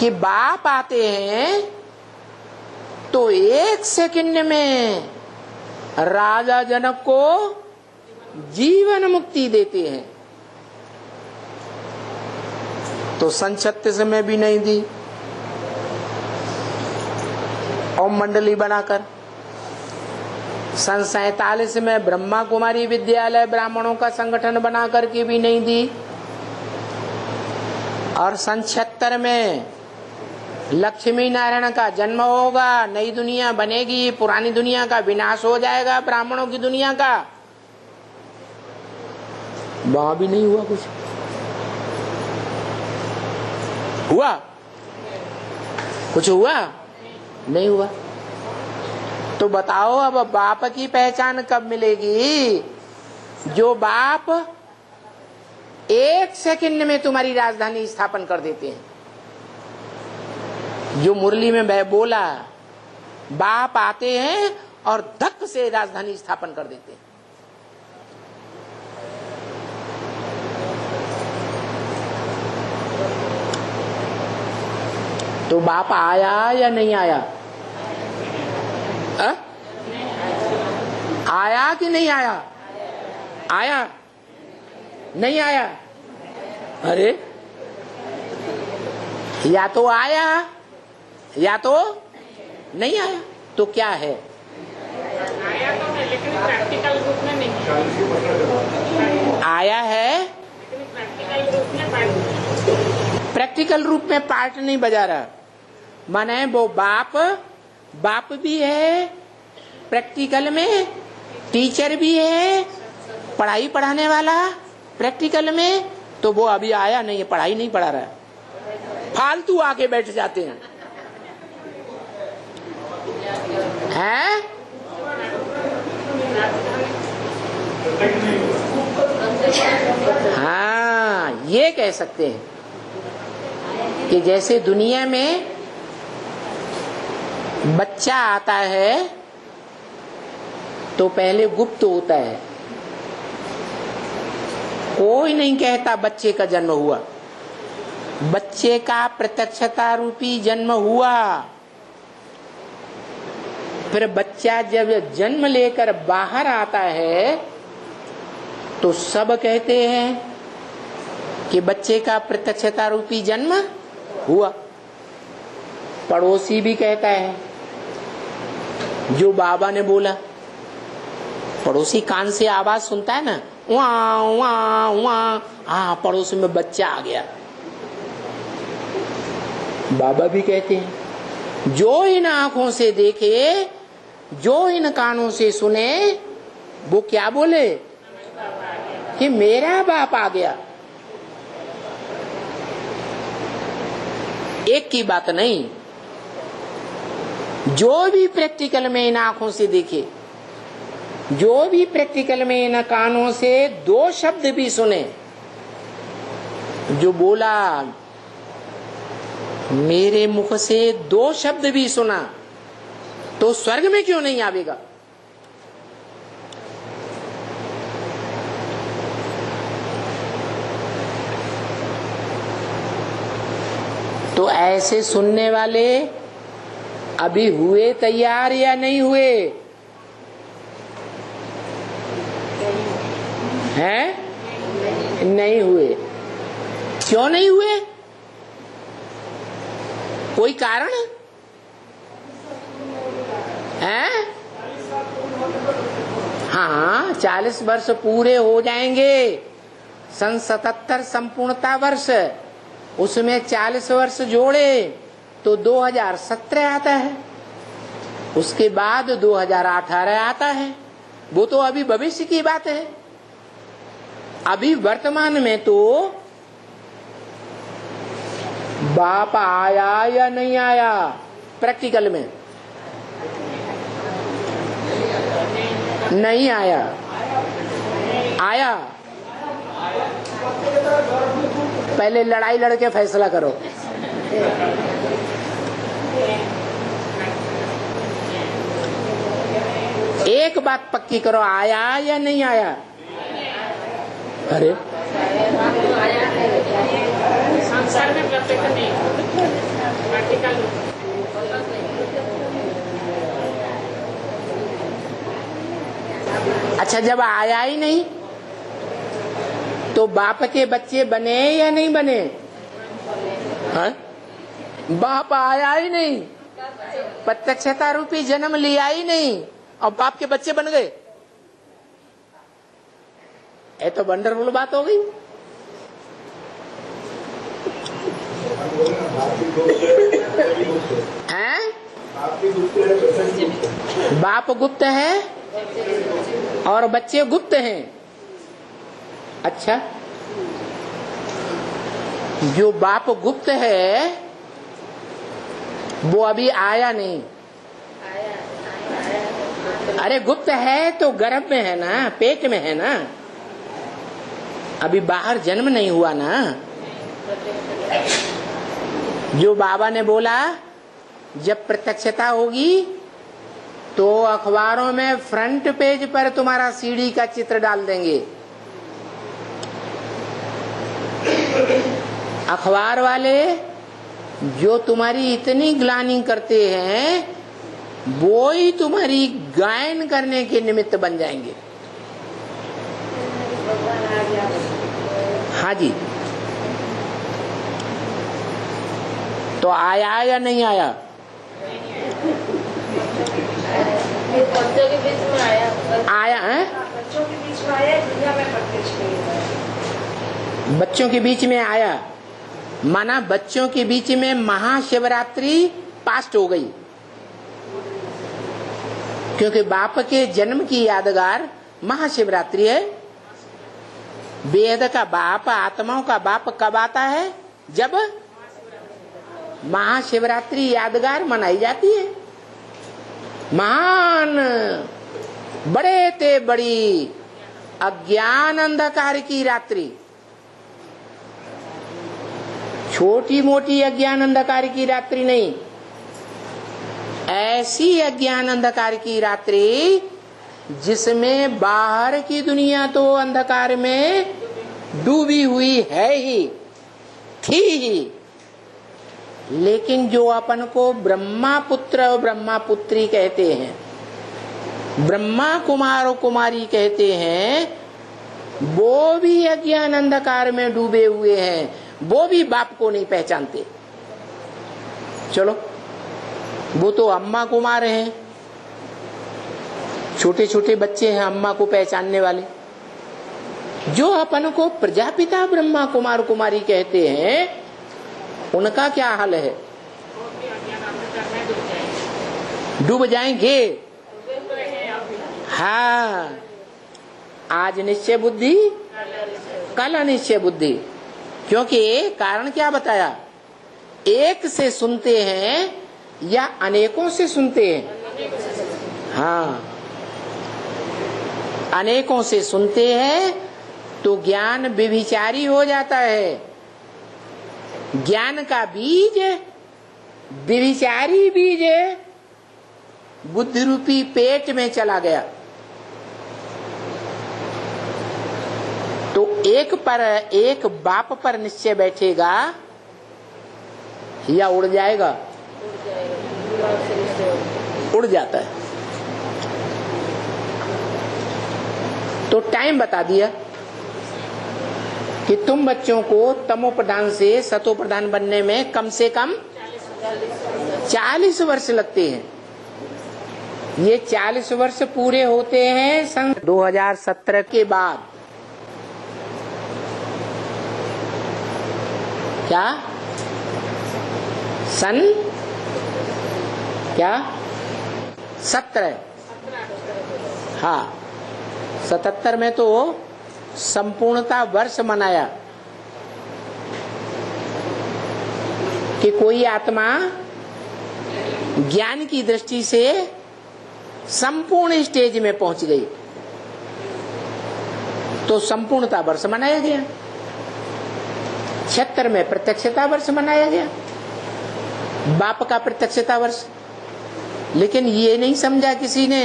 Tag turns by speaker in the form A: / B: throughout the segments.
A: कि बाप आते हैं तो 1 सेकंड में राजा जनक को जीवन मुक्ति देते हैं। तो सन 36 में भी नहीं दी, और मंडली बनाकर सन 47 में ब्रह्मा कुमारी विद्यालय ब्राह्मणों का संगठन बना करके भी नहीं दी, और सन 76 में लक्ष्मी नारायण का जन्म होगा, नई दुनिया बनेगी, पुरानी दुनिया का विनाश हो जाएगा, ब्राह्मणों की दुनिया का, वहां भी नहीं हुआ। कुछ हुआ? कुछ हुआ? नहीं हुआ। तो बताओ अब बाप की पहचान कब मिलेगी? जो बाप 1 सेकंड में तुम्हारी राजधानी स्थापन कर देते हैं। जो मुरली में मैं बोला, बाप आते हैं और धक से राजधानी स्थापन कर देते हैं। तो बाप आया या नहीं आया? आया कि नहीं आया? आया? नहीं आया? अरे या तो आया या तो नहीं आया। तो क्या है?
B: आया तो है लेकिन प्रैक्टिकल रूप में नहीं।
A: आया है
B: लेकिन प्रैक्टिकल रूप में
A: प्रैक्टिकल रूप में पार्ट नहीं बजा रहा। माने वो बाप भी है, प्रैक्टिकल में टीचर भी है, पढ़ाई पढ़ाने वाला प्रैक्टिकल में। तो वो अभी आया नहीं है, पढ़ाई नहीं पढ़ा रहा है, फालतू आके बैठ जाते हैं। हैं? हाँ, ये कह सकते हैं कि जैसे दुनिया में बच्चा आता है तो पहले गुप्त होता है, कोई नहीं कहता बच्चे का जन्म हुआ। बच्चे का प्रत्यक्षता रूपी जन्म हुआ। फिर बच्चा जब जन्म लेकर बाहर आता है तो सब कहते हैं कि बच्चे का प्रत्यक्षता रूपी जन्म हुआ। पड़ोसी भी कहता है, जो बाबा ने बोला, पड़ोसी कान से आवाज सुनता है ना, वहाँ वहाँ वहाँ, हाँ पड़ोसी में बच्चा आ गया। बाबा भी कहते हैं, जो इन आंखों से देखे, जो इन कानों से सुने, वो क्या बोले कि मेरा बाप आ गया। एक की बात नहीं, जो भी प्रैक्टिकल में इन आंखों से देखे, जो भी प्रैक्टिकल में इन कानों से 2 शब्द भी सुने, जो बोला मेरे मुख से 2 शब्द भी सुना, तो स्वर्ग में क्यों नहीं आवेगा? तो ऐसे सुनने वाले अभी हुए तैयार या नहीं हुए? हैं? नहीं हुए। क्यों नहीं हुए? कोई कारण है? हाँ, 40 वर्ष पूरे हो जाएंगे। सन 77 संपूर्णता वर्ष, उसमें 40 वर्ष जोड़े तो 2017 आता है, उसके बाद 2018 आता है। वो तो अभी भविष्य की बात है। अभी वर्तमान में तो बाप आया या नहीं आया? प्रैक्टिकल में नहीं आया। आया? पहले लड़ाई लड़के फैसला करो। एक बात पक्की करो, आया या नहीं आया? अरे
B: संसार में प्रत्यक्ष नहीं।
A: अच्छा, जब आया ही नहीं तो बाप के बच्चे बने या नहीं बने? हाँ? बाप आया ही नहीं, प्रत्यक्षता रूपी जन्म लिया ही नहीं और बाप के बच्चे बन गए। ये तो वंडरफुल बात हो गई। हैं? बाप गुप्त है और बच्चे गुप्त हैं। अच्छा, जो बाप गुप्त है वो अभी आया नहीं। अरे गुप्त है तो गर्भ में है ना, पेट में है ना, अभी बाहर जन्म नहीं हुआ ना। जो बाबा ने बोला जब प्रत्यक्षता होगी तो अखबारों में फ्रंट पेज पर तुम्हारा सीढ़ी का चित्र डाल देंगे। अखबार वाले जो तुम्हारी इतनी ग्लानि करते हैं वो ही तुम्हारी गायन करने के निमित्त बन जाएंगे। हाँ जी, तो आया या नहीं आया?
C: बच्चों के बीच में आया।
A: आया है?
C: बच्चों के बीच में आया, दुनिया में प्रत्यक्ष नहीं।
A: बच्चों के बीच में आया माना बच्चों के बीच में महाशिवरात्रि पास्ट हो गई, क्योंकि बाप के जन्म की यादगार महाशिवरात्रि है। वेद का बाप, आत्माओं का बाप कब आता है? जब महाशिवरात्रि यादगार मनाई जाती है। महान बड़े ते बड़ी अज्ञान अंधकार की रात्रि, छोटी मोटी अज्ञान अंधकार की रात्रि नहीं, ऐसी अज्ञान अंधकार की रात्रि जिसमें बाहर की दुनिया तो अंधकार में डूबी हुई है ही, थी ही, लेकिन जो अपन को ब्रह्मा पुत्र और ब्रह्मा पुत्री कहते हैं, ब्रह्मा कुमार और कुमारी कहते हैं, वो भी अज्ञान अंधकार में डूबे हुए हैं, वो भी बाप को नहीं पहचानते। चलो, वो तो अम्मा कुमार हैं, छोटे छोटे बच्चे हैं अम्मा को पहचानने वाले। जो अपन को प्रजापिता ब्रह्मा कुमार कुमारी कहते हैं उनका क्या हाल है? डूब जाएंगे। हाँ, आज निश्चय बुद्धि कल अनिश्चय बुद्धि, क्योंकि कारण क्या बताया? एक से सुनते हैं या अनेकों से सुनते हैं? हाँ, अनेकों से सुनते हैं तो ज्ञान व्यभिचारी हो जाता है। ज्ञान का बीज व्यभिचारी बीज बुद्धि रूपी पेट में चला गया तो एक बाप पर निश्चय बैठेगा या उड़ जाएगा? उड़ जाता है। तो टाइम बता दिया कि तुम बच्चों को तमो प्रधान से सतो प्रधान बनने में कम से कम 40 वर्ष लगते हैं। ये 40 वर्ष पूरे होते हैं सन 2017 के बाद। क्या सन क्या 17? हाँ, 77 में तो संपूर्णता वर्ष मनाया कि कोई आत्मा ज्ञान की दृष्टि से संपूर्ण स्टेज में पहुंच गई तो संपूर्णता वर्ष मनाया गया। 76 में प्रत्यक्षता वर्ष मनाया गया, बाप का प्रत्यक्षता वर्ष। लेकिन ये नहीं समझा किसी ने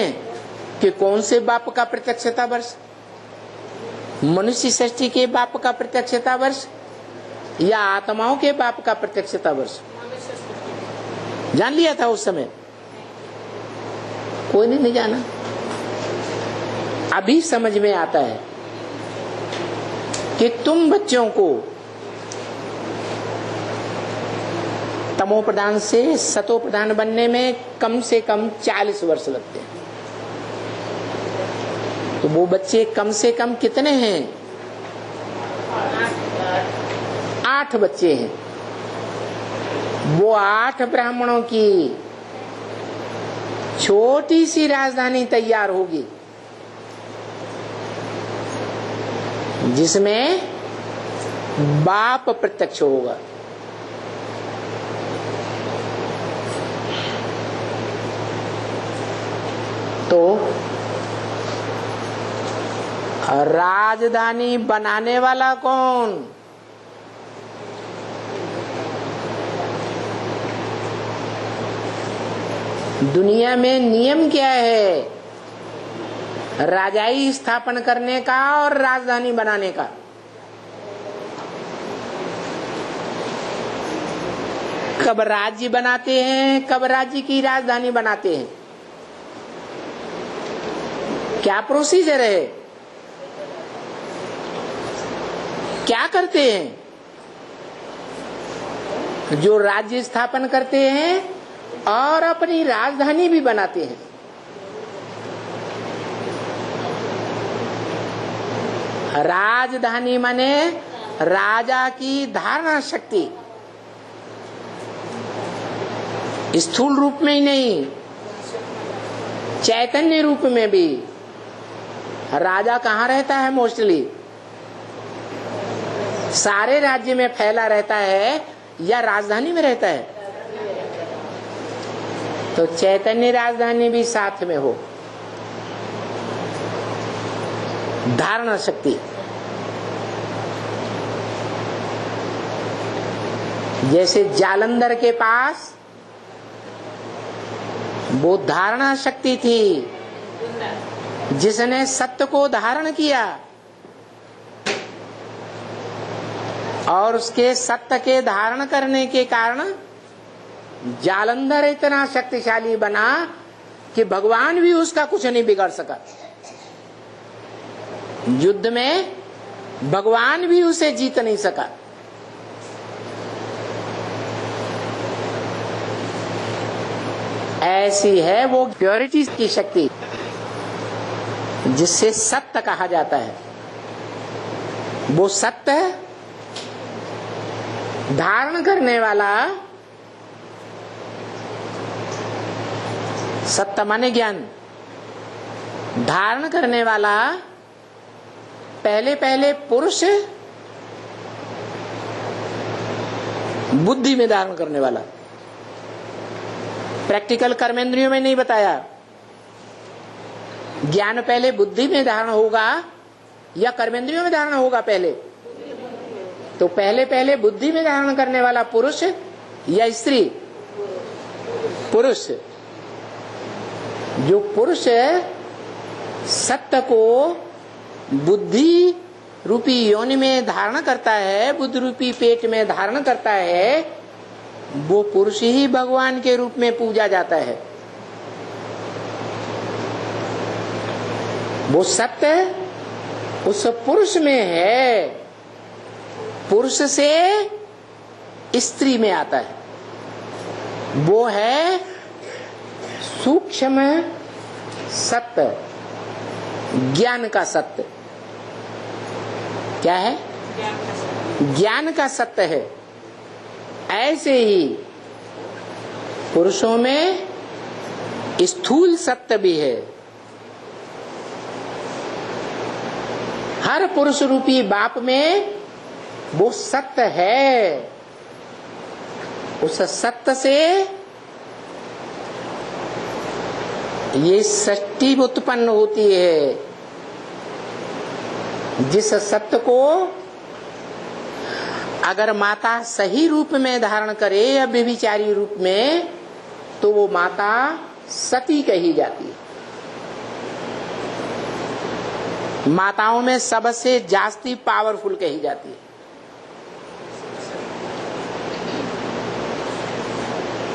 A: कि कौन से बाप का प्रत्यक्षता वर्ष, मनुष्य सृष्टि के बाप का प्रत्यक्षता वर्ष या आत्माओं के बाप का प्रत्यक्षता वर्ष। जान लिया था उस समय? कोई नहीं जाना। अभी समझ में आता है कि तुम बच्चों को तमो प्रधान से सतो प्रधान बनने में कम से कम 40 वर्ष लगते हैं। तो वो बच्चे कम से कम कितने हैं? 8 बच्चे हैं। वो 8 ब्राह्मणों की छोटी सी राजधानी तैयार होगी, जिसमें बाप प्रत्यक्ष होगा। तो राजधानी बनाने वाला कौन? दुनिया में नियम क्या है राजाई स्थापन करने का और राजधानी बनाने का? कब राज्य बनाते हैं, कब राज्य की राजधानी बनाते हैं? क्या प्रोसीजर है, क्या करते हैं? जो राज्य स्थापन करते हैं और अपनी राजधानी भी बनाते हैं। राजधानी माने राजा की धारणा शक्ति, स्थूल रूप में ही नहीं, चैतन्य रूप में भी। राजा कहाँ रहता है? मोस्टली सारे राज्य में फैला रहता है या राजधानी में रहता है? तो चैतन्य राजधानी भी साथ में हो। धारणा शक्ति, जैसे जालंधर के पास वो धारणा शक्ति थी, जिसने सत्य को धारण किया और उसके सत्य के धारण करने के कारण जालंधर इतना शक्तिशाली बना कि भगवान भी उसका कुछ नहीं बिगाड़ सका। युद्ध में भगवान भी उसे जीत नहीं सका। ऐसी है वो प्योरिटी की शक्ति, जिससे सत्य कहा जाता है। वो सत्य धारण करने वाला, सत्य माने ज्ञान, धारण करने वाला पहले पुरुष, बुद्धि में धारण करने वाला। प्रैक्टिकल कर्मेंद्रियों में नहीं बताया। ज्ञान पहले बुद्धि में धारण होगा या कर्मेंद्रियों में धारण होगा? पहले तो पहले बुद्धि में धारण करने वाला पुरुष या स्त्री? पुरुष। जो पुरुष सत्य को बुद्धि रूपी योनि में धारण करता है, बुद्धि रूपी पेट में धारण करता है, वो पुरुष ही भगवान के रूप में पूजा जाता है। वो सत्य उस पुरुष में है, पुरुष से स्त्री में आता है। वो है सूक्ष्म सत्य, ज्ञान का सत्य। क्या है? ज्ञान का सत्य है। ऐसे ही पुरुषों में स्थूल सत्य भी है। हर पुरुष रूपी बाप में वो सत्य है। उस सत्य से ये सृष्टि उत्पन्न होती है। जिस सत्य को अगर माता सही रूप में धारण करे या व्यभिचारी रूप में, तो वो माता सती कही जाती है। माताओं में सबसे जास्ती पावरफुल कही जाती है।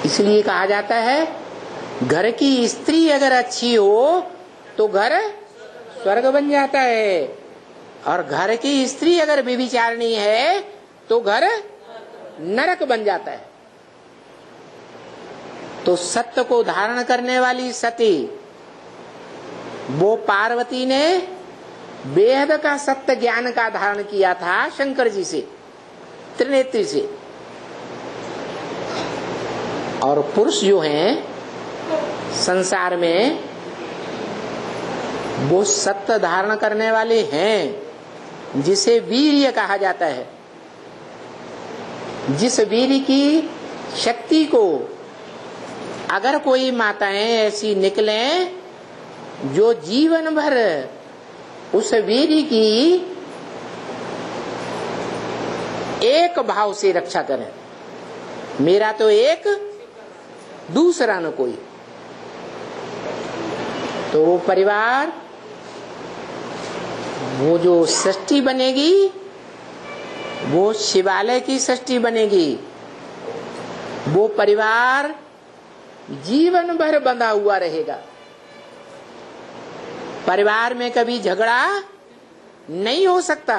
A: इसलिए कहा जाता है घर की स्त्री अगर अच्छी हो तो घर स्वर्ग बन जाता है। और घर की स्त्री अगर व्यभिचारिणी है तो घर नरक बन जाता है। तो सत्य को धारण करने वाली सती, वो पार्वती ने वेद का सत्य ज्ञान का धारण किया था शंकर जी से, त्रिनेत्री से। और पुरुष जो हैं संसार में, वो सत्य धारण करने वाले हैं, जिसे वीर्य कहा जाता है। जिस वीर्य की शक्ति को अगर कोई माताएं ऐसी निकलें जो जीवन भर उस वीर्य की एक भाव से रक्षा करें, मेरा तो एक दूसरा न कोई, तो वो परिवार, वो जो सृष्टि बनेगी वो शिवालय की सृष्टि बनेगी। वो परिवार जीवन भर बंधा हुआ रहेगा। परिवार में कभी झगड़ा नहीं हो सकता।